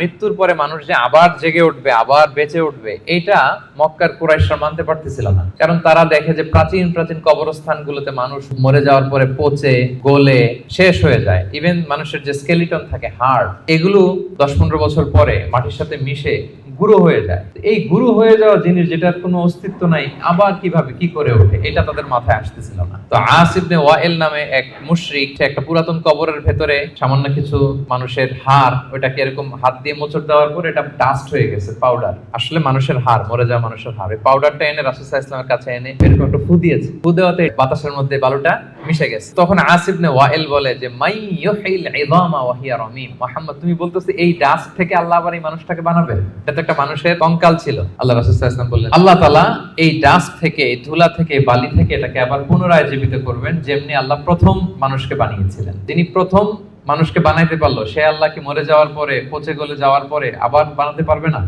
মৃত্যুর পরে মানুষ যে আবার জেগে উঠবে, আবার বেঁচে উঠবে, এটা মক্কার কুরাইশরা মানতে পারতেছিল না। কারণ তারা দেখে যে প্রাচীন প্রাচীন কবরস্থানগুলোতে মানুষ মরে যাওয়ার পরে পচে গলে শেষ হয়ে যায়। ইভেন মানুষের যে স্কেলিটন থাকে, হাড়, এগুলো 10-15 বছর পরে মাটির সাথে মিশে গুঁড়ো হয়ে যায়। এই গুঁড়ো হয়ে যাওয়া জিনিস যেটার কোনো অস্তিত্ব নাই, আবার কিভাবে কি করে ওঠে, এটা তাদের মাথায় আসতেছিল না। তো আস ইবনে ওয়াইল নামে এক মুশরিক, সে একটা পুরাতন কবরের ভেতরে সামান্য কিছু মানুষের হাড়, ওটাকে এরকম হাত দিয়ে মোচড় দেওয়ার পর এটা ডাস্ট হয়ে গেছে, পাউডার, আসলে মানুষের হাড়, মরে যাওয়া মানুষের হাড়। এই পাউডারটা এনে রাসূল সাল্লাল্লাহু আলাইহি ওয়াসাল্লামের কাছে এনে এরকম একটা ফু দিয়েছে। ফু দেওয়াতে বাতাসের মধ্যে বালুটা মিশে গেছে। তখন আস ইবনে ওয়াইল বলে যে মাই ইউহিল ইযামা ওয়া হিয়া রামীম, মুহাম্মদ তুমি বলতেছো এই ডাস্ট থেকে আল্লাহ আবার এই মানুষটাকে বানাবে? এটা তো একটা মানুষের কঙ্কাল ছিল। আল্লাহ রাসূল সাল্লাল্লাহু আলাইহি ওয়াসাল্লাম বললেন আল্লাহ তাআলা এই ডাস্ট থেকে, এই ধুলা থেকে, বালি থেকে এটাকে আবার পুনরায় জীবিত করবেন, যেমনি আল্লাহ প্রথম মানুষকে বানিয়েছিলেন। যিনি প্রথম মানুষকে বানাইতে পারলো, সে আল্লাহ কি মরে যাওয়ার পরে, পচে গলে যাওয়ার পরে আবার বানাতে পারবে না?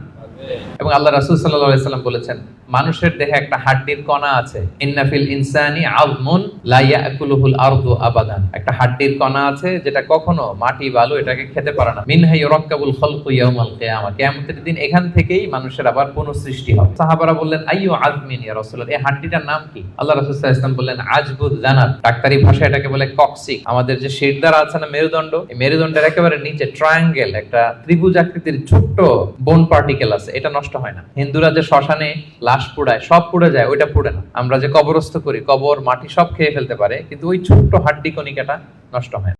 এবং আল্লাহ রাসূল সাল্লাল্লাহু আলাইহি ওয়াসাল্লাম বলেছেন মানুষের দেহে একটা হাড্ডির কণা আছে, ইন্না ফিল ইনসানি আযমুন লা ইয়াকুলুহুল আরদু আবাদান, একটা হাড্ডির কণা আছে যেটা কখনো মাটি বালু এটাকে খেতে পারে না। মিনহা ইউরাক্কাবুল খালকু ইয়াউমাল কিয়ামা, কিয়ামতের দিন এখান থেকেই মানুষের আবার পুনঃসৃষ্টি হবে। সাহাবারা বললেন আইয়ু আযমিন ইয়া রাসূলুল্লাহ, এই হাড্ডিটার নাম কি? আল্লাহ রাসূল সাল্লাল্লাহু আলাইহি ওয়াসাল্লাম বললেন আজবুদ জানাত, ডাক্তারি ভাষায় এটাকে বলে কক্সিক। আমাদের যে শিরদাঁড়া আছে না, মেরুদণ্ড, এই মেরুদণ্ডের একেবারে নিচে ট্রায়াঙ্গেল একটা ত্রিভুজ আকৃতির ছোট্ট বোন পার্টিকেল আছে, এটা নষ্ট হয় না। হিন্দুরা যে শ্মশানে লাশ পোড়ায়, সব পুড়ে যায়, ওইটা পুড়ে না। আমরা যে কবরস্থ করি, কবর মাটি সব খেয়ে ফেলতে পারে, কিন্তু ওই ছোট্ট হাড্ডি কণিকাটা নষ্ট হয় না।